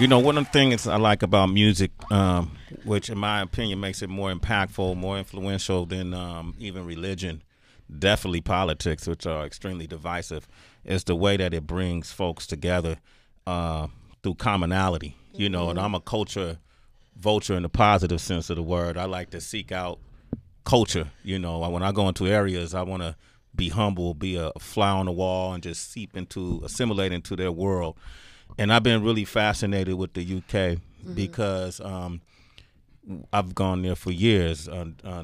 You know, one of the things I like about music, which in my opinion makes it more impactful, more influential than even religion, definitely politics, which are extremely divisive, is the way that it brings folks together through commonality. You know, and I'm a culture vulture in the positive sense of the word. I like to seek out culture. You know, when I go into areas, I want to be humble, be a fly on the wall, and just assimilate into their world. And I've been really fascinated with the UK because I've gone there for years.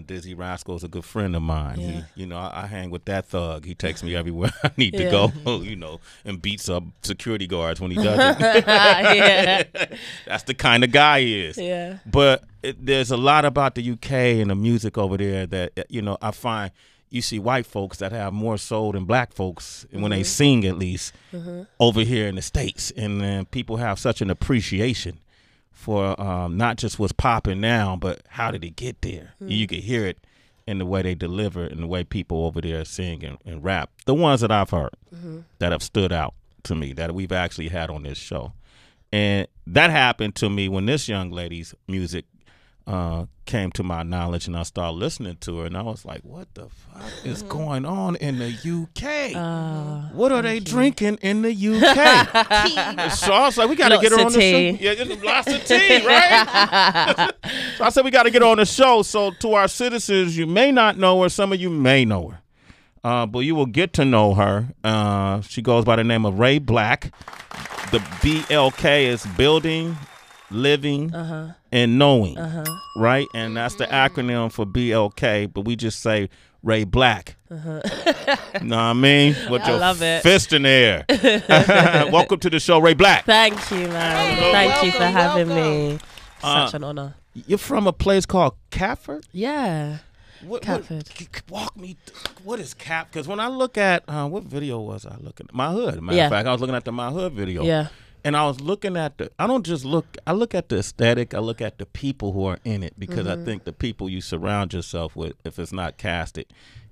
Dizzy Rascal's a good friend of mine. Yeah. I hang with that thug. He takes me everywhere I need to go, and beats up security guards when he does it. Yeah. That's the kind of guy he is. Yeah. But there's a lot about the UK and the music over there that, I find you see white folks that have more soul than black folks when they sing, at least, over here in the States. And then people have such an appreciation for not just what's popping now, but how did it get there? You can hear it in the way they deliver and the way people over there sing and rap. The ones that I've heard that have stood out to me, that we've actually had on this show. And that happened to me when this young lady's music came to my knowledge, and I started listening to her, and I was like, what the fuck is going on in the UK? What are they drinking in the UK? So I was like, we got to get her on the show. Yeah, there's lots of tea, right? So I said, we got to get her on the show. So to our citizens, you may not know her. Some of you may know her. But you will get to know her. She goes by the name of Ray Black. The BLK is building, living, and knowing, right? And that's the acronym for BLK, but we just say Ray Black. Know what I mean? With your fist in the air. Welcome to the show, Ray Black. Thank you, man. Thank you for having me. Such an honor. You're from a place called Catford? Yeah. Catford. Walk me. What is Cap? Because when I look at what video was I looking at? My Hood. Matter of fact, I was looking at the My Hood video. Yeah. And I was looking at I look at the aesthetic, I look at the people who are in it, because I think the people you surround yourself with, if it's not casted,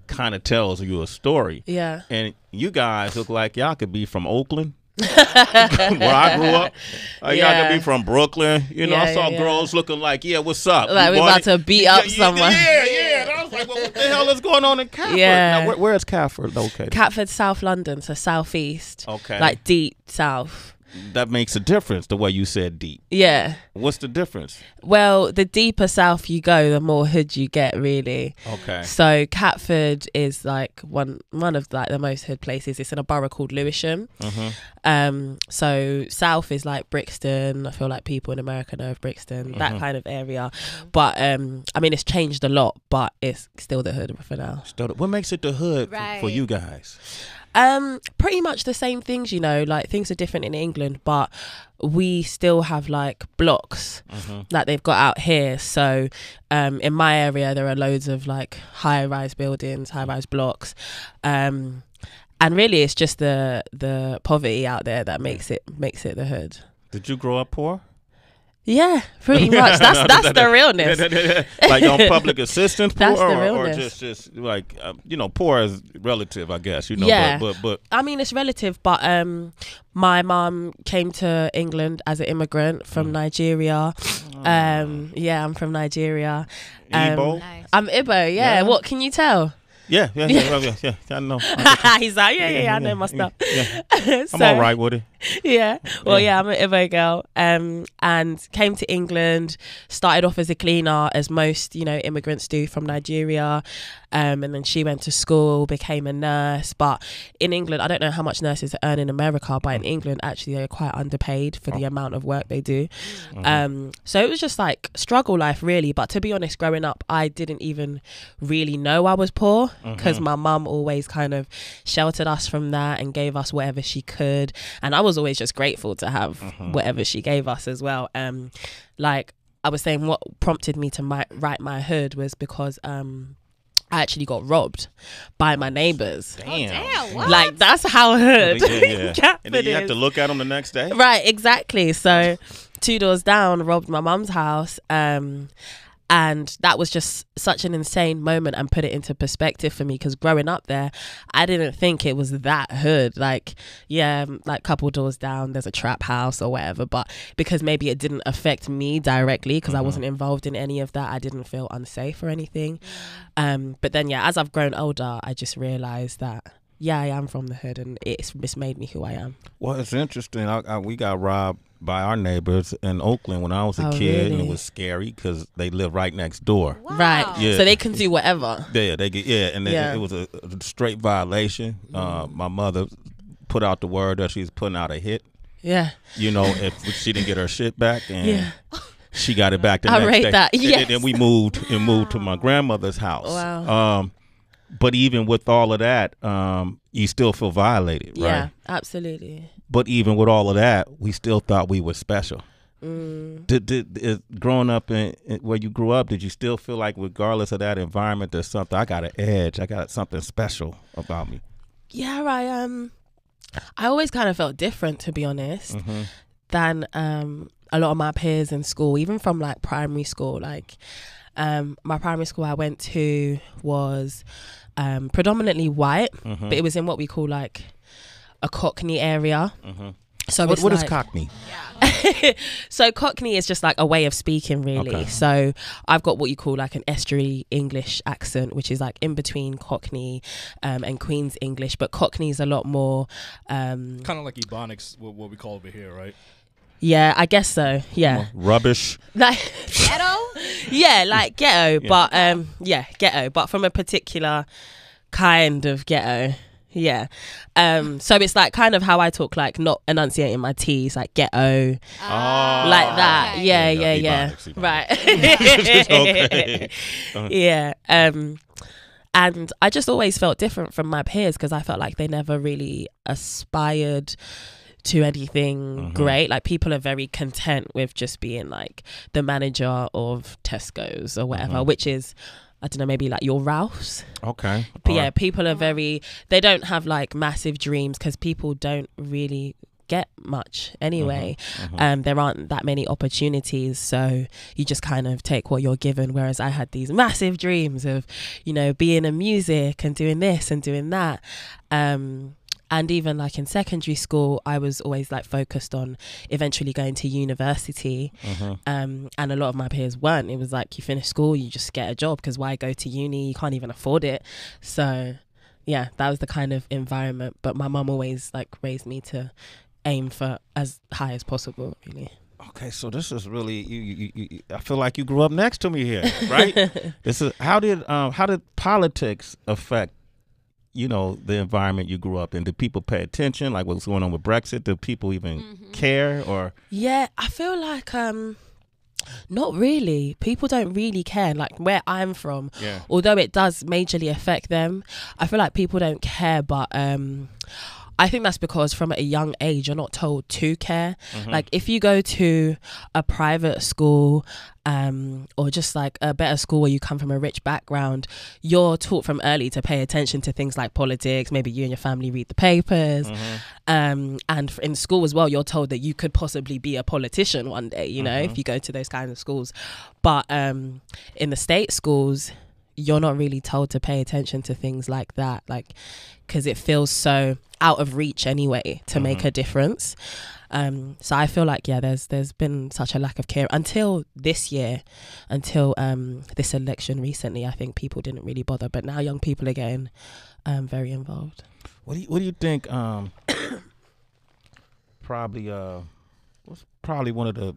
kind of tells you a story. Yeah. And you guys look like y'all could be from Oakland, where I grew up. Y'all could be from Brooklyn. I saw girls looking like, what's up? Like we about to beat up someone. Yeah. And I was like, well, what the hell is going on in Catford? Yeah. Now, where is Catford located? Catford, South London, so southeast. Okay. Like deep south. That makes a difference, the way you said deep. Yeah. What's the difference? Well, the deeper south you go, the more hood you get, really. Okay. So Catford is like one of like the most hood places. It's in a borough called Lewisham. So south is like Brixton. I feel like people in America know of Brixton, that kind of area. But I mean, it's changed a lot, but it's still the hood for now. What makes it the hood for you guys? Pretty much the same things, like things are different in England, but we still have like blocks that they've got out here. So in my area, there are loads of like high-rise buildings, high-rise blocks. And really it's just the poverty out there that makes it the hood. Did you grow up poor? Yeah, pretty much. That's the realness. Like on public assistance, poor, that's the realness. or just like poor is relative, I guess. Yeah. But I mean, it's relative. But my mum came to England as an immigrant from Nigeria. Yeah, I'm from Nigeria. Igbo? Nice. I'm Igbo. Yeah. What can you tell? Yeah. I know. He's like, I know my stuff. Yeah. I'm all right with it. Yeah. Well, I'm an Igbo girl, and came to England, started off as a cleaner, as most, immigrants do from Nigeria. And then she went to school, became a nurse. But in England, I don't know how much nurses earn in America, but in England, actually, they're quite underpaid for the amount of work they do. So it was just like struggle life, really. But to be honest, growing up, I didn't even really know I was poor, because my mum always kind of sheltered us from that and gave us whatever she could. And I was always just grateful to have whatever she gave us as well. Like I was saying, what prompted me to write My Hood was because I actually got robbed by my neighbours. Damn. What? Like that's how hood. Yeah. And then you have to look at them the next day. Right, exactly. So 2 doors down, robbed my mum's house. And that was just such an insane moment and put it into perspective for me, because growing up there, I didn't think it was that hood. Like, yeah, like couple doors down, there's a trap house or whatever. But because maybe it didn't affect me directly, because I wasn't involved in any of that, I didn't feel unsafe or anything. But then, yeah, as I've grown older, I just realised that, yeah, I am from the hood, and it's made me who I am. Well, it's interesting. We got robbed by our neighbors in Oakland when I was a kid, really? and it was scary because they live right next door. Wow. Right. Yeah. So they can do whatever. Yeah, it was a straight violation. My mother put out the word that she's putting out a hit. Yeah. You know, if she didn't get her shit back, and she got it back the I next rate day. that. Yes. And then we moved to my grandmother's house. Wow. But even with all of that, you still feel violated, right? Yeah, absolutely. But even with all of that, we still thought we were special. Growing up in where you grew up, did you still feel like, regardless of that environment, there's something, I got an edge, I got something special about me? Yeah, I always kind of felt different, to be honest, than a lot of my peers in school, even from like primary school. Like my primary school I went to was predominantly white, but it was in what we call like a Cockney area. So what is Cockney? So Cockney is just like a way of speaking, really. Okay. So I've got what you call like an estuary English accent, which is like in between Cockney and Queen's English, but Cockney is a lot more kind of like Ebonics, what we call over here, right? yeah, I guess so. Yeah. Rubbish. Like Ghetto? yeah, like ghetto, Yeah. but ghetto, but from a particular kind of ghetto. Yeah. So it's like kind of how I talk, like not enunciating my T's, like ghetto, like that. okay. Yeah. Ebonics. Right. Okay. Yeah. And I just always felt different from my peers because I felt like they never really aspired to anything great. Like people are very content with just being like the manager of Tesco's or whatever, which is, I don't know, maybe like your Ralph's. Okay. But All yeah, right. people are they don't have like massive dreams because people don't really get much anyway. There aren't that many opportunities, so you just kind of take what you're given, whereas I had these massive dreams of, you know, being in music and doing this and doing that. And even like in secondary school, I was always like focused on eventually going to university. And a lot of my peers weren't. It was like, you finish school, you just get a job, because why go to uni? You can't even afford it. So yeah, that was the kind of environment. But my mum always like raised me to aim for as high as possible, really. Okay, so this is really you. I feel like you grew up next to me here, right? This is how did politics affect, you know, the environment you grew up in? Did people pay attention? Like what's going on with Brexit? Do people even care? Or Yeah, I feel like not really. People don't really care. Like where I'm from, although it does majorly affect them, I feel like people don't care. But I think that's because from a young age, you're not told to care. Like if you go to a private school or just like a better school where you come from a rich background, you're taught from early to pay attention to things like politics. Maybe you and your family read the papers. And in school as well, you're told that you could possibly be a politician one day, you know, if you go to those kinds of schools. But in the state schools, you're not really told to pay attention to things like that, like, because it feels so out of reach anyway to make a difference. So I feel like, yeah, there's been such a lack of care until this year, until this election recently. I think people didn't really bother, but now young people are getting very involved. what do you think? Probably what's probably one of the,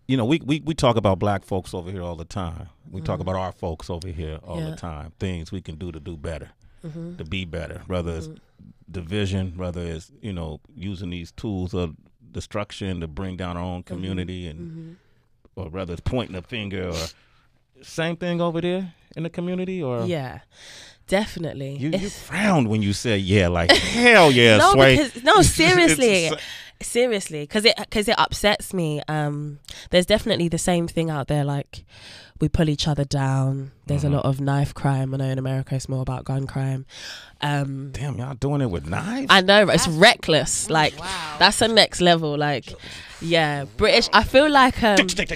you know, we talk about black folks over here all the time. We talk about our folks over here all the time. Things we can do to do better, to be better, whether it's division, whether it's, you know, using these tools of destruction to bring down our own community, and or whether it's pointing a finger, or same thing over there in the community. Or Yeah, definitely. you frowned when you said like hell yeah, no, Sway. because no, seriously. It's- Seriously, because it upsets me. There's definitely the same thing out there, like we pull each other down. There's a lot of knife crime. I know in America it's more about gun crime. Damn, y'all doing it with knives? I know, it's reckless. Like, that's the next level. Like, yeah, British. I feel like Damn, take.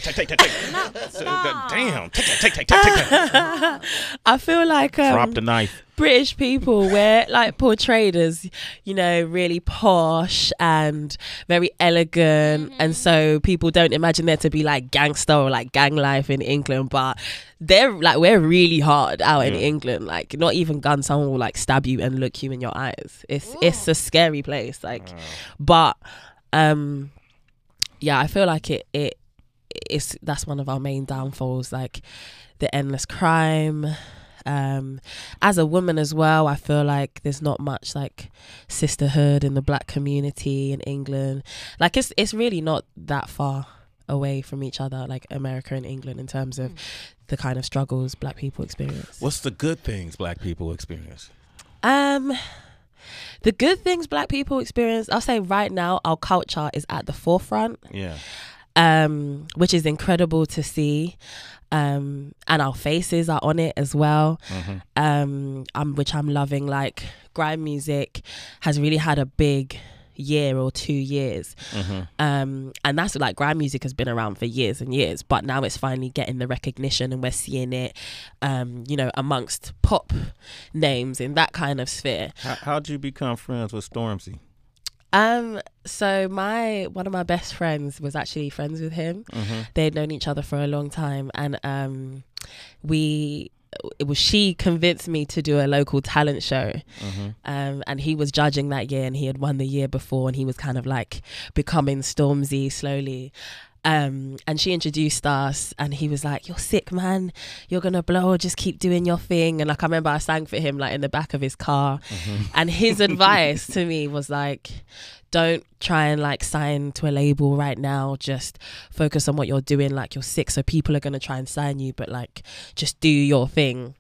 I feel like drop the knife. British people were like portrayed as, you know, really posh and very elegant, and so people don't imagine there to be like gangster or like gang life in England, but we're really hard out in England. Like, not even guns, someone will like stab you and look you in your eyes. It's a scary place. Like, but yeah, I feel like that's one of our main downfalls, like the endless crime. As a woman as well, I feel like there's not much like sisterhood in the black community in England. Like, it's really not that far away from each other, like America and England, in terms of the kind of struggles black people experience. What's the good things black people experience? The good things black people experience, I'll say right now, our culture is at the forefront. Yeah. Which is incredible to see. And our faces are on it as well. Which I'm loving. Like, grime music has really had a big year or 2 years. And that's like, grime music has been around for years and years, but now it's finally getting the recognition, and we're seeing it you know, amongst pop names in that kind of sphere. How'd you become friends with Stormzy? So one of my best friends was actually friends with him. They had known each other for a long time, and she convinced me to do a local talent show. And he was judging that year, and he had won the year before, and he was kind of like becoming Stormzy slowly. And she introduced us, and he was like, "You're sick, man, you're gonna blow, just keep doing your thing." And like, I remember I sang for him like in the back of his car. And his advice to me was like, don't try and like sign to a label right now, just focus on what you're doing. Like, you're sick, so people are gonna try and sign you, but like, just do your thing.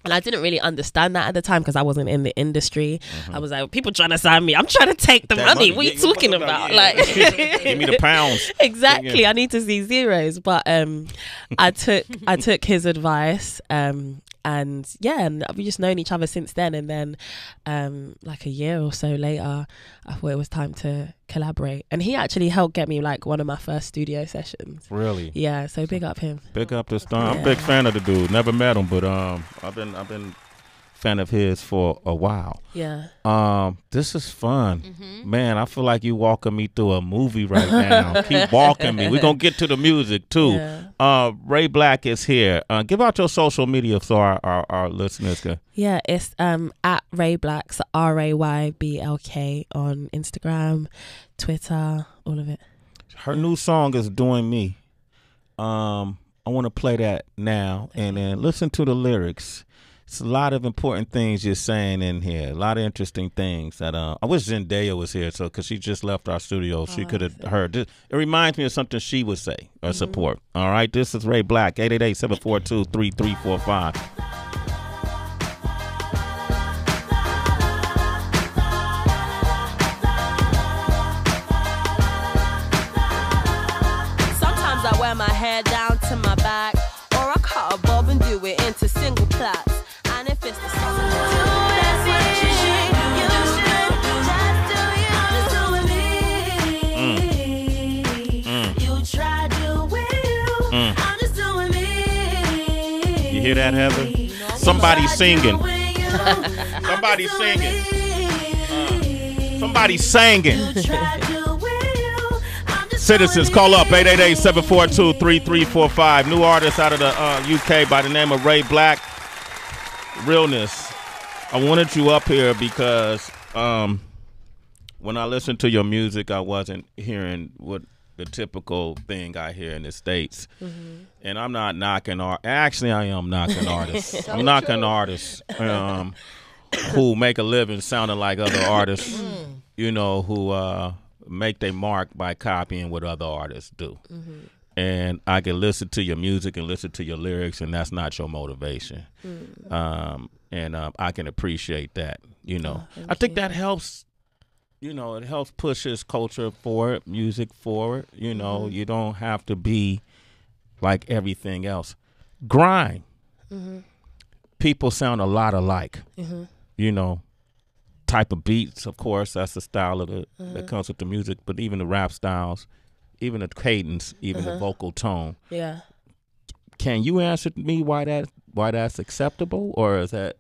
And I didn't really understand that at the time because I wasn't in the industry. I was like, people trying to sign me, I'm trying to take the money. What are you talking about? Like, give me the pounds. Exactly. I need to see zeros. But I took his advice. And yeah, and we've just known each other since then. And then like a year or so later, I thought it was time to collaborate. And he actually helped get me like one of my first studio sessions. Really? Yeah, so big up him. Big up to Storm. I'm a big fan of the dude. Never met him, but I've been fan of his for a while. Yeah. This is fun. Man, I feel like you walking me through a movie right now. Keep walking me. We're going to get to the music too. Yeah. Ray Black is here. Give out your social media so our listeners can. Yeah, it's at Ray Black, so RayBlk on Instagram, Twitter, all of it. Her new song is Doing Me. I want to play that now and then listen to the lyrics. It's a lot of important things you're saying in here. A lot of interesting things that I wish Zendaya was here, so because she just left our studio, she could have heard this. It reminds me of something she would say or support. All right, this is Ray Black, 888-742-3345. Sometimes I wear my hair down to my back, or I cut a bob and do it into single plaits. And if it's the song, you hear that, Heather? Somebody singing. Somebody singing. Somebody singing. Citizens, call up 888-742-3345. New artist out of the UK by the name of Ray Black. Realness. I wanted you up here because when I listened to your music, I wasn't hearing what the typical thing I hear in the States. And I'm not knocking art. Actually, I am knocking artists. I'm knocking artists who make a living sounding like other artists, you know, who make their mark by copying what other artists do. And I can listen to your music and listen to your lyrics, and that's not your motivation. And I can appreciate that, you know. I think that helps, you know, it helps push his culture forward, music forward. You know, you don't have to be like everything else. Grime. Mm-hmm. People sound a lot alike. Mm-hmm. You know, type of beats, of course, that's the style of Mm-hmm. that comes with the music, but even the rap styles, even the cadence, even the vocal tone. Yeah. Can you answer me why that's acceptable, or is that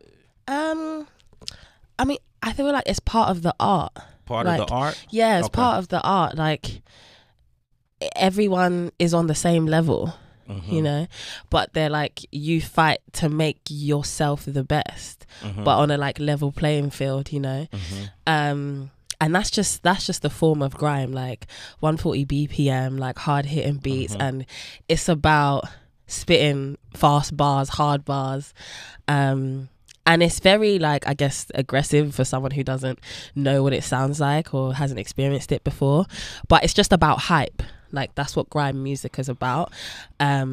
I mean, I feel like it's part of the art. part of the art? Yeah, it's Okay. part of the art. Like, everyone is on the same level, you know, but they're like, you fight to make yourself the best, but on a like level playing field, you know. And that's just the form of grime, like 140 BPM, like hard hitting beats, and it's about spitting fast bars, hard bars, and it's very, like, I guess, aggressive for someone who doesn't know what it sounds like or hasn't experienced it before. But it's just about hype. Like, that's what grime music is about. Yeah,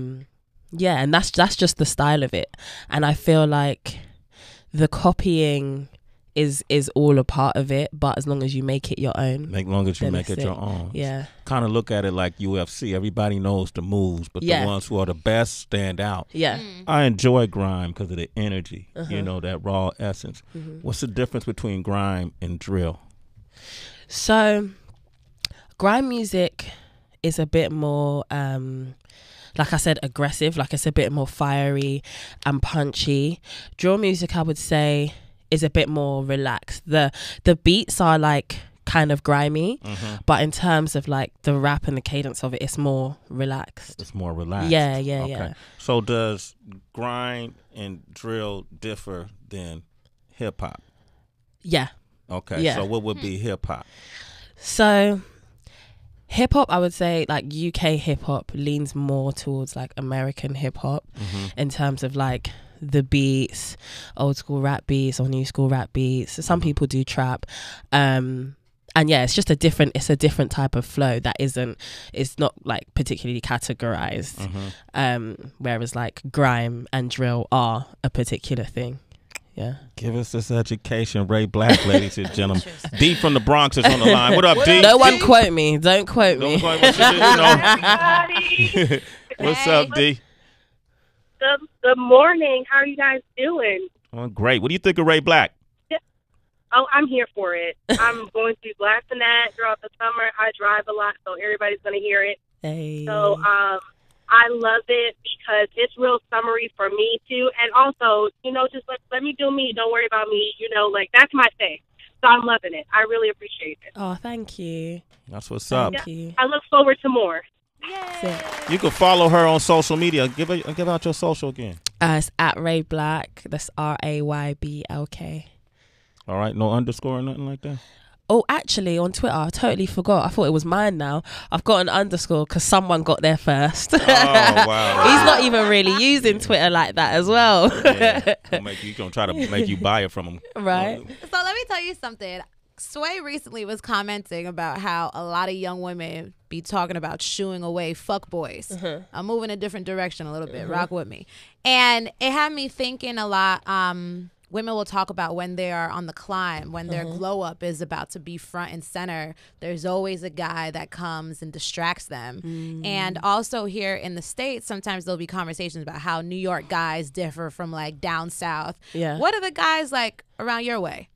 and that's just the style of it. And I feel like the copying is all a part of it, but as long as you make it your own. As long as you then make it's it your own. Yeah. Kind of look at it like UFC. Everybody knows the moves, but Yeah. the ones who are the best stand out. Yeah. I enjoy grime because of the energy, you know, that raw essence. What's the difference between grime and drill? So, grime music is a bit more, like I said, aggressive. Like, it's a bit more fiery and punchy. Drill music, I would say, is a bit more relaxed. The beats are like kind of grimy, but in terms of like the rap and the cadence of it, it's more relaxed. It's more relaxed. Yeah. Okay. So does grime and drill differ than hip hop? Yeah. Okay. Yeah. So what would be hip hop? So hip hop, I would say, like, UK hip hop leans more towards like American hip hop in terms of like the beats, old school rap beats or new school rap beats. Some people do trap, and yeah, it's just a different type of flow that it's not like particularly categorized. Whereas like grime and drill are a particular thing. Yeah. Give us this education, Ray Black, ladies and gentlemen. D from the Bronx is on the line. What up, D? No one quote me. Don't quote me. Don't quote what you do, you know. What's up, D? Good morning. How are you guys doing? Oh, great. What do you think of Ray Black? Oh, I'm here for it. I'm going to be blasting that throughout the summer. I drive a lot, so everybody's going to hear it. Hey. So I love it because it's real summery for me, too. And also, you know, just let me do me. Don't worry about me. You know, like, that's my thing. So I'm loving it. I really appreciate it. Oh, thank you. That's what's up. Thank you. I look forward to more. You can follow her on social media. Give out your social again. It's at Ray Black. That's RAYBLK. All right, no underscore or nothing like that? Oh, actually, on Twitter, I totally forgot. I thought it was mine now. I've got an underscore because someone got there first. Oh, wow. He's not even really using Twitter like that as well. Yeah. He's going to try to make you buy it from him. Right. So let me tell you something. Sway recently was commenting about how a lot of young women be talking about shooing away fuck boys. I'm moving a different direction a little bit. Rock with me. And it had me thinking a lot. Women will talk about when they are on the climb, when their glow up is about to be front and center. There's always a guy that comes and distracts them. And also here in the States, sometimes there'll be conversations about how New York guys differ from like down south. Yeah. What are the guys like around your way?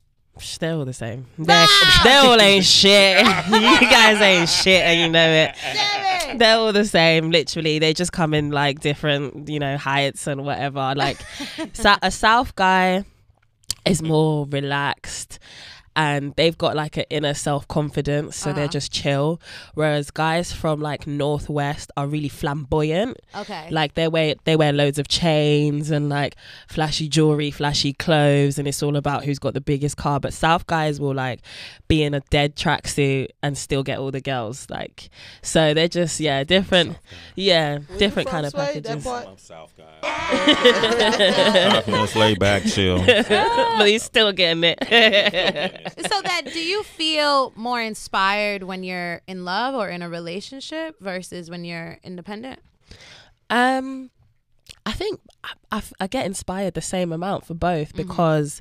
They're all the same. They all ain't shit. You guys ain't shit and you know it. They're all the same, literally. They just come in like different, you know, heights and whatever. Like a South guy is more relaxed and they've got like an inner self-confidence, so they're just chill, whereas guys from like Northwest are really flamboyant. Okay. Like they wear loads of chains and like flashy jewelry, flashy clothes, and it's all about who's got the biggest car. But South guys will like be in a dead tracksuit and still get all the girls, like, so they're just different. Different kind of packages. I'm South guy. Let's lay back, chill. But he's still getting it. So that, do you feel more inspired when you're in love or in a relationship versus when you're independent? I think I get inspired the same amount for both because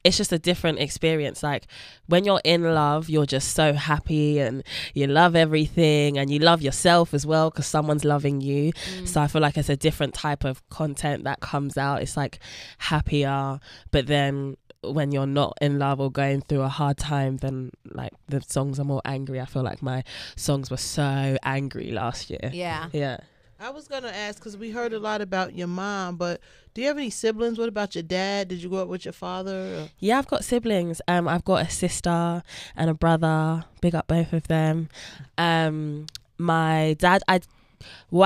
it's just a different experience. Like when you're in love, you're just so happy and you love everything and you love yourself as well because someone's loving you. So I feel like it's a different type of content that comes out. It's like happier, but then when you're not in love or going through a hard time, then like the songs are more angry. I feel like my songs were so angry last year. Yeah. I was gonna ask because we heard a lot about your mom, but do you have any siblings? What about your dad? Did you grow up with your father? Or? Yeah, I've got siblings. I've got a sister and a brother. Big up both of them. My dad, I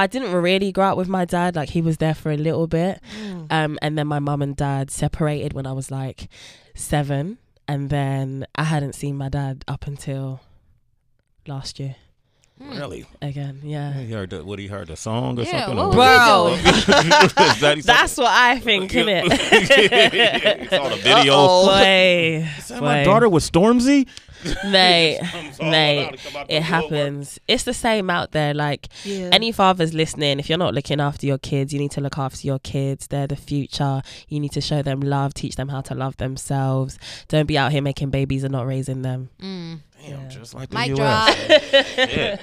didn't really grow up with my dad. Like he was there for a little bit, and then my mum and dad separated when I was like 7, and then I hadn't seen my dad up until last year. Really? Again, yeah. He heard the song or something? what Bro, That's that's what I think, innit? He saw the video. Boy, Is that my daughter with Stormzy? mate, Mate, it happens. It's the same out there. Like Yeah. any fathers listening, if you're not looking after your kids, you need to look after your kids. They're the future. You need to show them love, teach them how to love themselves. Don't be out here making babies and not raising them. Damn, just like the Mic US. drop.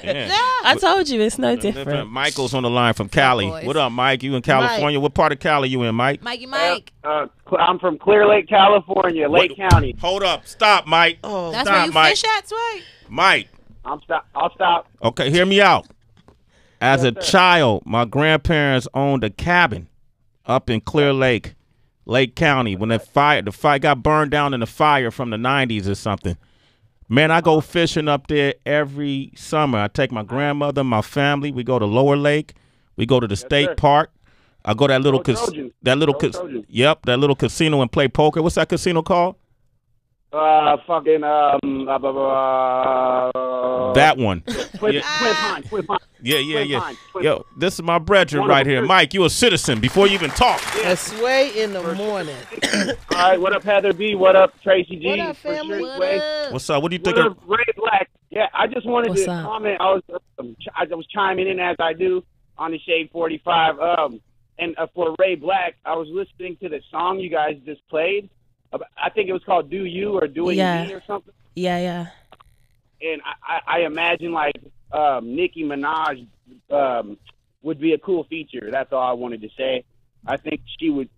Yeah. I told you it's no different. Michael's on the line from Cali. boys. What up, Mike? You in California? What part of Cali you in, Mike? Mikey Mike. I'm from Clear Lake, California, Lake County. Hold up. Stop, Mike. Oh, That's stop, where you Mike. fish at, Sway? Mike. I'll stop. Okay, hear me out. As a child, my grandparents owned a cabin up in Clear Lake, Lake County. When the fire got burned down in the fire from the 90s or something. Man, I go fishing up there every summer. I take my grandmother, my family. We go to Lower Lake. We go to the state park. I go to that little Trojans. Trojans. that little casino and play poker. What's that casino called? That one. Twin Pine. Yeah. Yo, this is my brethren right here. Mike, you a citizen before you even talk. a sway in the morning. All right, what up, Heather B? What up, Tracy G? What up, For family? sure, Sway. What's up? What do you What think up, Ray Black? Yeah, I just wanted What's to up? comment. I was chiming in as I do on the Shade 45. And for Ray Black, I was listening to the song you guys just played. I think it was called "Do You" or "Doing Me" or something. Yeah. And I imagine like Nicki Minaj would be a cool feature. That's all I wanted to say. I think she would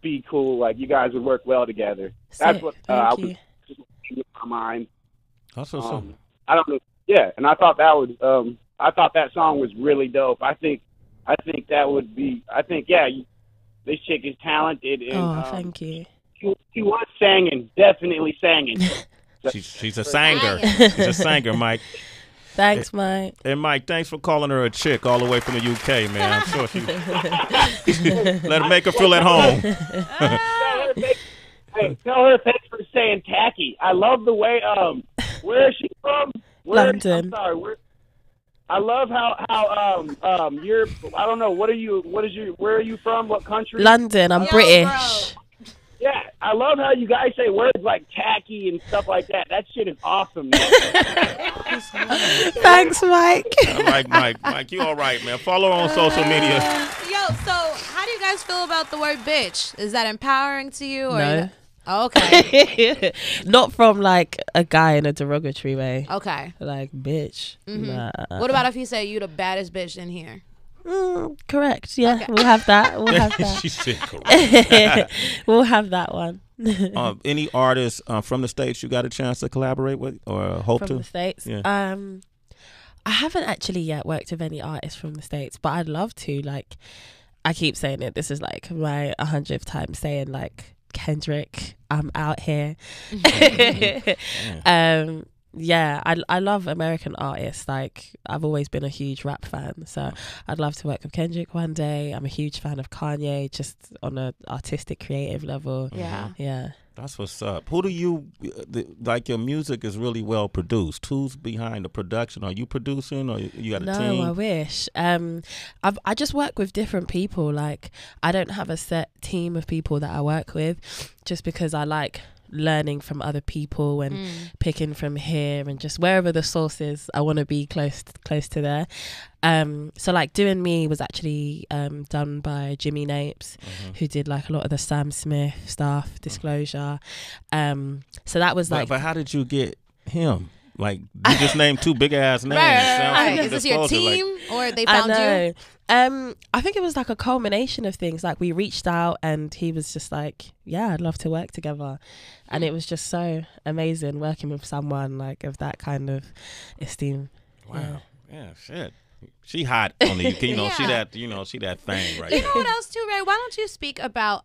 be cool. Like you guys would work well together. That's Sick. what I Thank was you. just in my mind. That's what's up. I don't know. Yeah, and I thought that was. I thought that song was really dope. I think that would be. I think this chick is talented. And, Thank you. She was singing, definitely singing. She's a singer. She's a singer, Mike. Thanks, Mike. And Mike, thanks for calling her a chick all the way from the UK, man. I'm sure she let her make her feel at home. Tell her thanks for saying tacky. I love the way. Where is she from? London. I'm sorry. I love how you're. I don't know. Where are you from? What country? London. I'm British. Yeah, I love how you guys say words like tacky and stuff like that. That shit is awesome, man. Thanks, Mike. Mike, you all right, man. Follow her on social media. Yo, so how do you guys feel about the word bitch? Is that empowering to you? Or No. Oh, okay. Not from like a guy in a derogatory way. Okay. Like, bitch. Nah. What about if he said you the baddest bitch in here? Correct. Yeah, okay. We'll have that. She said correct. We'll have that one. Any artists from the States you got a chance to collaborate with or hope to? From the States? Yeah. I haven't actually yet worked with any artists from the States, but I'd love to. Like, I keep saying it. This is like my 100th time saying like, Kendrick, I'm out here. Yeah, I love American artists. Like, I've always been a huge rap fan, so I'd love to work with Kendrick one day. I'm a huge fan of Kanye, just on an artistic, creative level. Yeah. That's what's up. Who do you like? Your music is really well produced. Who's behind the production? Are you producing, or you got a team? No, I wish. I just work with different people. Like, I don't have a set team of people that I work with, just because I like learning from other people and picking from here, and just wherever the source is, I want to be close to there. So like Doing Me was actually done by Jimmy Napes, who did like a lot of the Sam Smith stuff, Disclosure. So that was like. But how did you get him? Like, you just named 2 big ass names. Right. Is this your team, or they found you? I think it was like a culmination of things. Like, we reached out and he was just like, yeah, I'd love to work together. And it was just so amazing working with someone like of that kind of esteem. Wow. Yeah, shit. She hot on the, she that, she that thing right You know what else too, Ray? Why don't you speak about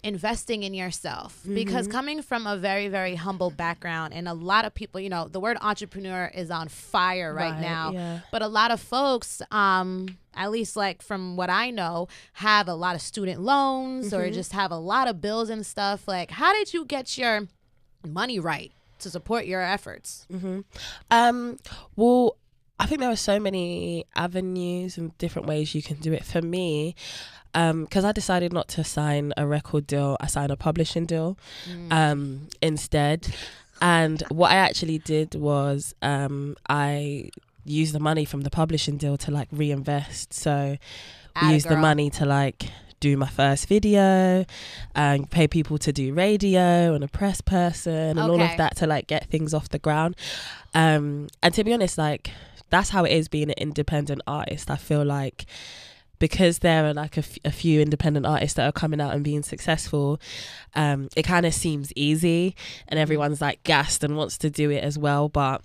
investing in yourself? Because coming from a very, very humble background, and a lot of people, the word entrepreneur is on fire right now. Yeah. But a lot of folks, at least like from what I know, have a lot of student loans or just have a lot of bills and stuff. Like, how did you get your money right to support your efforts? Well, I think there are so many avenues and different ways you can do it. For me, because I decided not to sign a record deal, I signed a publishing deal instead. And what I actually did was I used the money from the publishing deal to like reinvest. So we used the money to like do my first video and pay people to do radio and a press person and all of that to like get things off the ground. And to be honest, like, that's how it is being an independent artist. I feel like because there are like a few independent artists that are coming out and being successful, it kind of seems easy and everyone's like gassed and wants to do it as well. But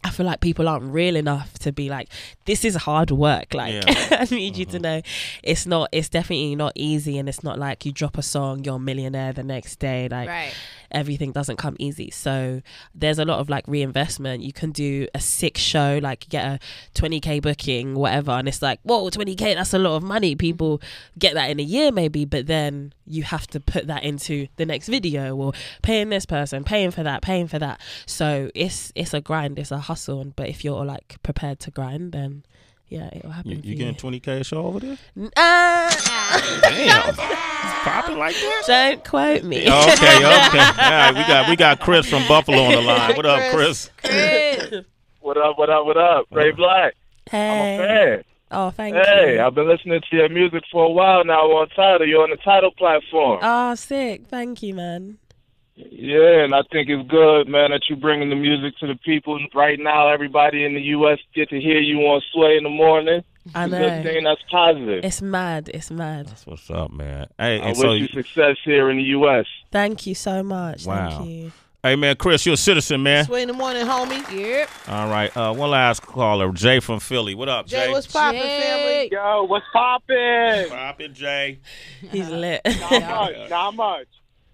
I feel like people aren't real enough to be like, this is hard work. Like, I need you to know it's definitely not easy. And it's not like you drop a song, you're a millionaire the next day. Like, everything doesn't come easy. So there's a lot of like reinvestment. You can do a 6 show, like get a 20K booking, whatever. And it's like, whoa, 20K, that's a lot of money. People get that in a year maybe, but then you have to put that into the next video or paying this person, paying for that. So it's a grind, it's a hustle. But if you're like prepared to grind, then yeah, it'll happen. You getting 20K a show over there? Damn, it's popping like that. Don't quote me. Okay. All right, we got Chris from Buffalo on the line. What up, Chris? What up? Ray Black. Hey. I'm a fan. Oh, thank you. Hey, I've been listening to your music for a while now on Tidal. You're on the Tidal platform. Oh, sick. Thank you, man. Yeah, and I think it's good, man, that you're bringing the music to the people. Right now, everybody in the U.S. get to hear you on Sway in the morning. I know. Good thing, that's positive. It's mad. That's what's up, man. Hey, I wish you success here in the U.S. Thank you so much. Wow. Thank you. Hey, man, Chris, you're a citizen, man. Sway in the morning, homie. Yep. All right. One last caller, Jay from Philly. What up, Jay? Jay, what's poppin', family? Yo, what's poppin'? Poppin', Jay. He's lit. Not much.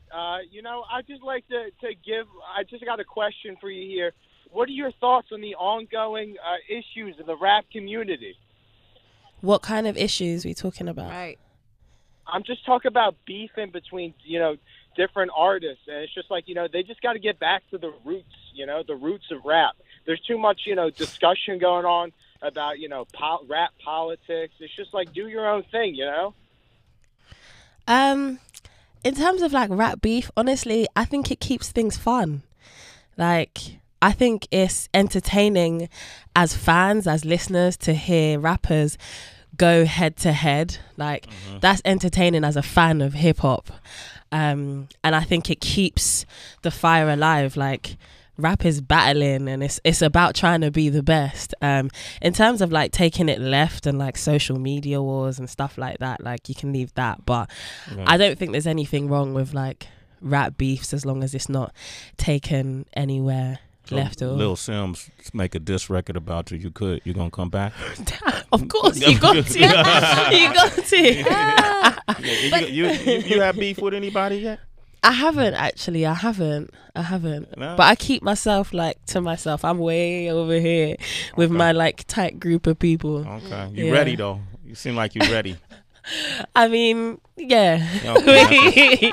I just like to give. I just got a question for you here. What are your thoughts on the ongoing issues in the rap community? What kind of issues are we talking about? Right. I'm just talking about beefing between different artists, and it's just like they just got to get back to the roots. The roots of rap. There's too much discussion going on about rap politics. It's just like do your own thing. In terms of like rap beef, honestly, I think it keeps things fun. Like, I think it's entertaining as fans, as listeners, to hear rappers go head to head. Like, that's entertaining as a fan of hip hop. And I think it keeps the fire alive. Like, rap is battling and it's about trying to be the best. In terms of like taking it left and like social media wars and stuff like that, like you can leave that. But I don't think there's anything wrong with like rap beefs as long as it's not taken anywhere left. Or Lil Sims make a diss record about you. You're gonna come back? Of course, you got to. You got to. You have beef with anybody yet? I haven't actually. I haven't. No. But I keep myself like to myself. I'm way over here with my like tight group of people. Okay, you ready though? You seem like you're ready. I mean, yeah. Okay.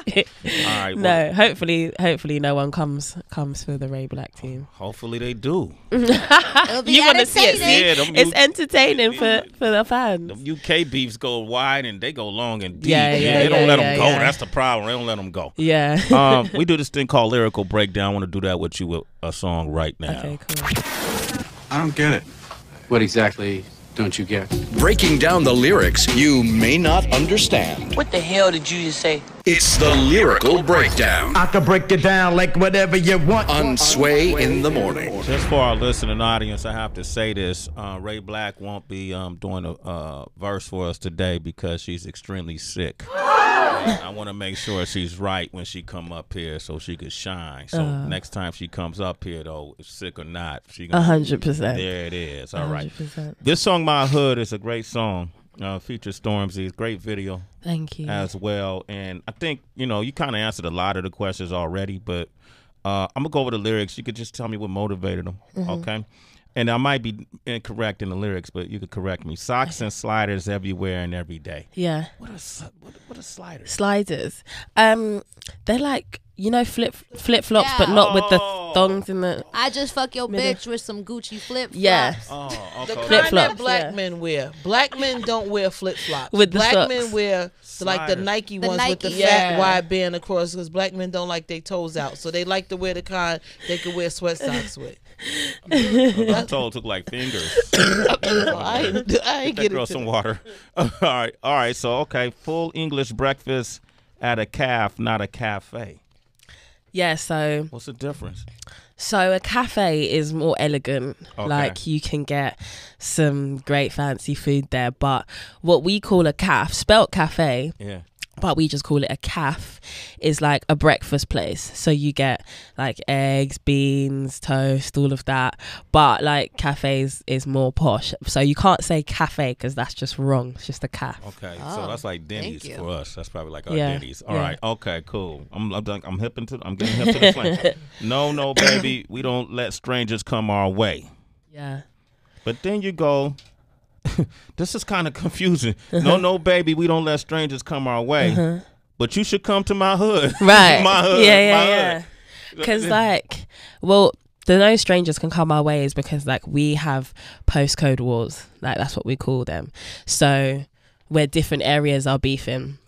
All right. No, hopefully no one comes for the Ray Black team. Hopefully they do. It'll be You want to see it? entertaining. Yeah, It's entertaining for the fans. Them UK beefs go wide and they go long and deep. Yeah, they don't let them go. yeah. That's the problem. They don't let them go. Yeah. We do this thing called lyrical breakdown. I want to do that with you with a song right now. Okay, cool. I don't get it. What exactly don't you get? Breaking down the lyrics you may not understand. What the hell did you just say? It's the lyrical breakdown. I can break it down like whatever you want. On Sway in the Morning. Just for our listening audience, I have to say this. Ray Black won't be doing a verse for us today because she's extremely sick. And I want to make sure she's right when she come up here so she could shine. So next time she comes up here, though, sick or not, she gonna 100%. There it is. All right. 100%. This song, My Hood, is a great song. Features Stormzy. Great video. Thank you. As well. And I think, you kind of answered a lot of the questions already, but I'm going to go over the lyrics. You could just tell me what motivated them, okay? And I might be incorrect in the lyrics, but you could correct me. Socks and sliders everywhere and every day. Yeah. What are sliders? Sliders. They're like, flip-flops, but not with the thongs in the... I just fuck your middle. bitch with some Gucci flip-flops. Yeah. Oh, The okay. kind that Flip-flops, black men wear. Black men don't wear flip-flops. With the black socks. men wear like the Nike The ones with the Nike. fat wide band across because black men don't like their toes out. So they like to wear the kind they can wear sweat socks with. My toe took like fingers. I ain't Get get that girl it. some water. All right. So, okay, full English breakfast at a calf, not a cafe. Yeah, so... What's the difference? So a cafe is more elegant. Okay. Like you can get some great fancy food there. But what we call a caf, spelt cafe, Yeah. but we just call it a caf, is like a breakfast place. So you get like eggs, beans, toast, all of that. But like cafes is more posh. So you can't say cafe because that's just wrong. It's just a caf. Okay, so that's like Denny's thank you. for us. That's probably like our Yeah, Denny's. All yeah. right. Okay. Cool. I'm getting hip to the flame. No, baby, we don't let strangers come our way. Yeah. But then you go. This is kind of confusing. No, baby, we don't let strangers come our way. But you should come to my hood. Right. My hood. Yeah. Because like, well, the no strangers can come our way is because like we have postcode wars. Like that's what we call them. So where different areas are beefing,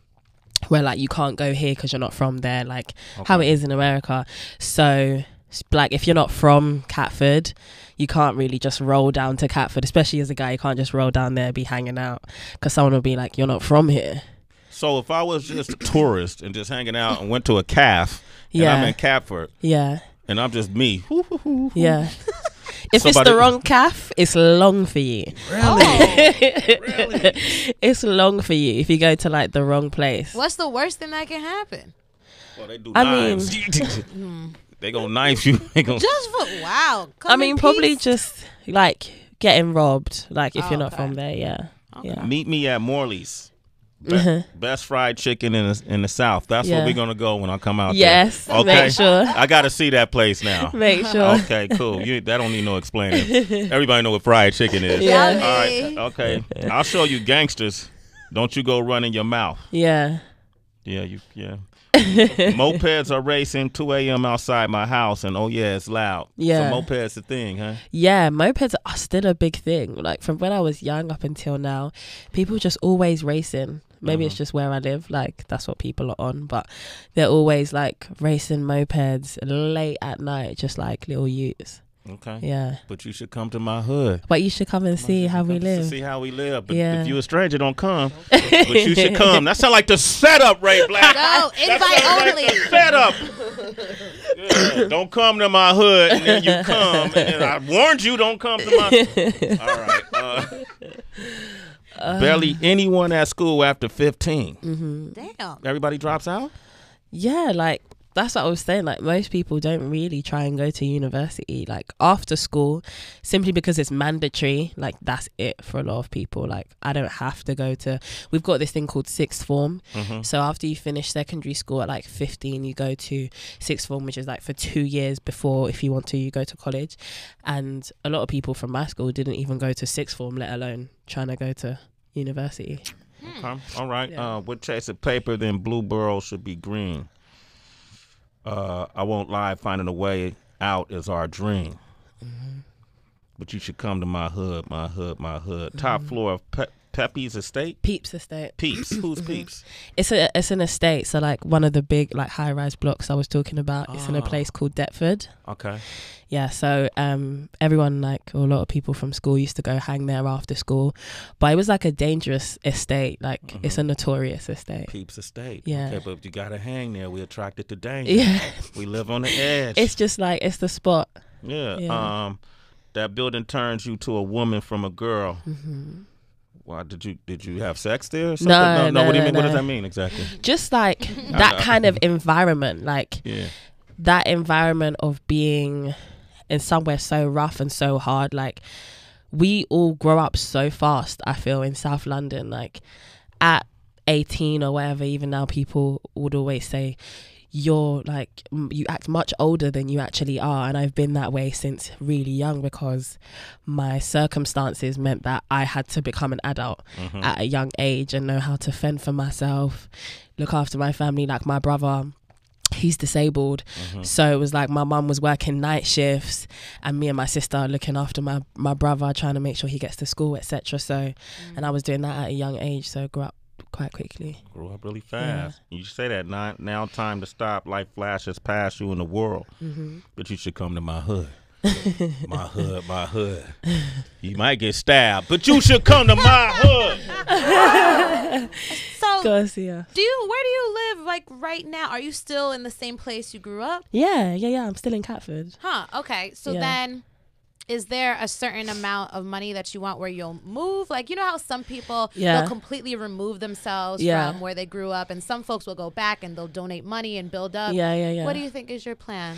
where like you can't go here because you're not from there, like how it is in America. So like if you're not from Catford, you can't really just roll down to Catford, especially as a guy. You can't just roll down there, be hanging out, because someone will be like, you're not from here. So if I was just a tourist and just hanging out and went to a calf, and Yeah. I'm in Catford, Yeah. and I'm just me. Yeah. If Somebody- it's the wrong calf, it's long for you. Really? It's long for you if you go to like the wrong place. What's the worst thing that can happen? Well, they do I knives. They gonna knife you. They gonna... Just for wow. Come I mean, in probably peace. just like getting robbed. Like if you're not okay. from there, yeah. Okay. Yeah. Meet me at Morley's. Best fried chicken in the South. That's where Yeah. we're gonna go when I come out Yes, there. Okay. make sure. I gotta see that place now. Make sure. Okay, cool. That don't need no explaining. Everybody know what fried chicken is. Yeah. All right. Okay. I'll show you gangsters. Don't you go running your mouth. Yeah. Yeah. Mopeds are racing 2 a.m. outside my house, and oh yeah, it's loud. Yeah. So mopeds a thing, huh? Yeah, mopeds are still a big thing. Like from when I was young up until now, people just always racing. Maybe it's just where I live. Like that's what people are on, but they're always like racing mopeds late at night, just like little youths. Okay. Yeah. But you should come to my hood. But you should come and see how we To live. see how we live. But Yeah. if you a stranger, don't come. But you should come. That sound like the setup, Ray Black. No, invite only. Setup. Yeah, don't come to my hood, and then you come. And then I warned you, don't come to my. All right. Barely anyone at school after 15. Damn. Everybody drops out. Yeah, like that's what I was saying. Like most people don't really try and go to university like after school, simply because it's mandatory. Like that's it for a lot of people. Like I don't have to go to. We've got this thing called sixth form. So after you finish secondary school at like 15, you go to sixth form, which is like for 2 years before, if you want to, you go to college. And a lot of people from my school didn't even go to sixth form, let alone trying to go to university. Okay. All right. What tastes of paper, then blue burrow should be green. I won't lie, finding a way out is our dream. But you should come to my hood, my hood, my hood. Top floor of Pepe's estate? Peeps estate. Peeps. Who's Peeps? It's an estate, so like one of the big like high-rise blocks I was talking about. It's in a place called Deptford. Okay. Yeah, so everyone, like, or a lot of people from school used to go hang there after school. But it was like a dangerous estate. Like, it's a notorious estate. Peeps estate. Yeah. Okay, but you got to hang there. We're attracted to danger. Yeah. We live on the edge. It's just like, it's the spot. Yeah. That building turns you to a woman from a girl. Why did you have sex there or something? No. What do you mean? No. What does that mean exactly? Just like that kind of environment, like that environment of being in somewhere so rough and so hard. Like, we all grow up so fast, I feel, in South London. Like, at 18 or whatever, even now people would always say, you're like, you act much older than you actually are. And I've been that way since really young because my circumstances meant that I had to become an adult at a young age and know how to fend for myself, look after my family. Like, my brother, he's disabled, so it was like my mum was working night shifts and me and my sister are looking after my brother, trying to make sure he gets to school, etc. So and I was doing that at a young age, so I grew up quite quickly. Grew up really fast. You say that now time to stop. Life flashes past you in the world, but you should come to my hood. My hood, my hood. You might get stabbed, but you should come to my hood. So, where do you live, like, right now? Are you still in the same place you grew up? Yeah. I'm still in Catford. Okay. So then, is there a certain amount of money that you want where you'll move? Like, you know how some people they'll completely remove themselves from where they grew up, and some folks will go back and they'll donate money and build up. Yeah. What do you think is your plan?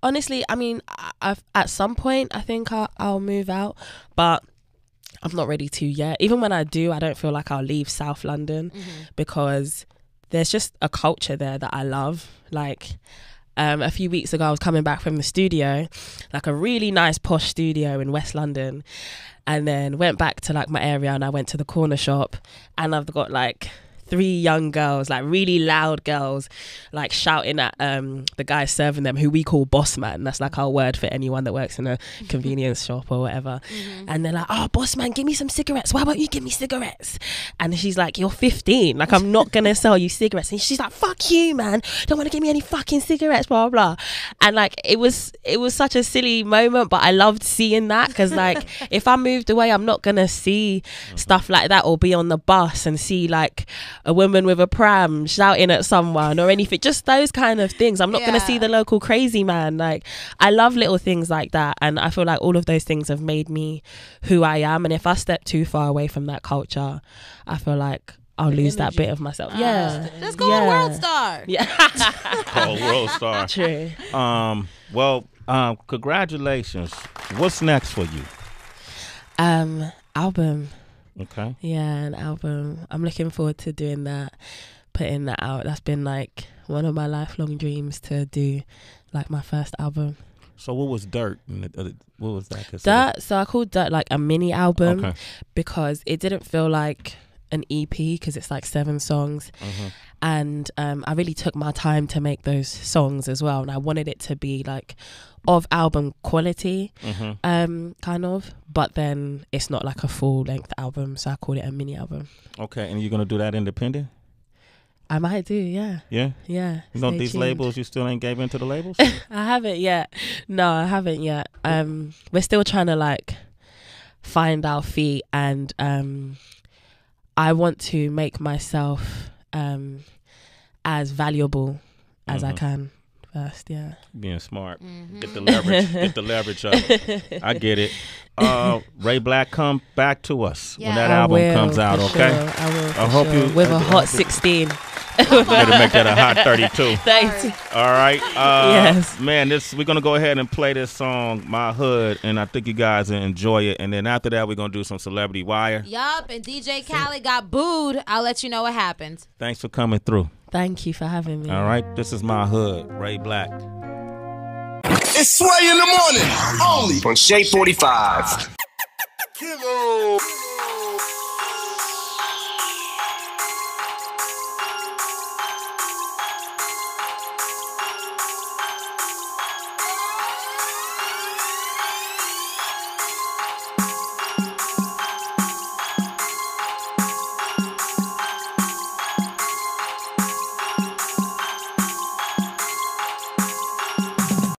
Honestly, I mean, at some point I think I'll move out, but I'm not ready to yet. Even when I do, I don't feel like I'll leave South London because there's just a culture there that I love. Like, a few weeks ago, I was coming back from the studio, like a really nice posh studio in West London, and then went back to like my area and I went to the corner shop and I've got like 3 young girls, like really loud girls, like shouting at the guy serving them, who we call boss man. That's like our word for anyone that works in a convenience shop or whatever. And they're like, oh, boss man, give me some cigarettes. Why won't you give me cigarettes? And she's like, you're 15. Like, I'm not going to sell you cigarettes. And she's like, fuck you, man. Don't want to give me any fucking cigarettes, blah, blah, blah. And like, it was such a silly moment, but I loved seeing that because like, if I moved away, I'm not going to see stuff like that or be on the bus and see like a woman with a pram shouting at someone or anything, just those kind of things. I'm not going to see the local crazy man. Like, I love little things like that, and I feel like all of those things have made me who I am, and if I step too far away from that culture, I feel like I'll lose that bit of myself. Just go on World Star. Call World Star. True. Well, congratulations. What's next for you? Album. Okay. Yeah, an album. I'm looking forward to doing that, putting that out. That's been like one of my lifelong dreams, to do like my first album. So what was Dirt? What was that considered? Dirt. So I called Dirt like a mini album because it didn't feel like an EP because it's like 7 songs. And I really took my time to make those songs as well, and I wanted it to be like of album quality, kind of, but then it's not like a full length album, so I called it a mini album. Okay. And you're gonna do that independent? I might do, yeah. Yeah? Yeah. You know, these labels, you still ain't gave in to the labels? I haven't yet. No, I haven't yet. We're still trying to like find our feet, and I want to make myself as valuable as I can first. Being smart. Get the leverage up. I get it. Ray Black, come back to us when that album comes out, okay? Sure. I will. I hope you with a hot 16. Better make that a hot 32. Thanks. All right. Yes. Man, we're gonna go ahead and play this song, My Hood, and I think you guys will enjoy it. And then after that, we're gonna do some Celebrity Wire. Yup, and DJ Khaled got booed. I'll let you know what happened. Thanks for coming through. Thank you for having me. All right. This is My Hood, Ray Black. It's Sway in the morning, only on Shade 45.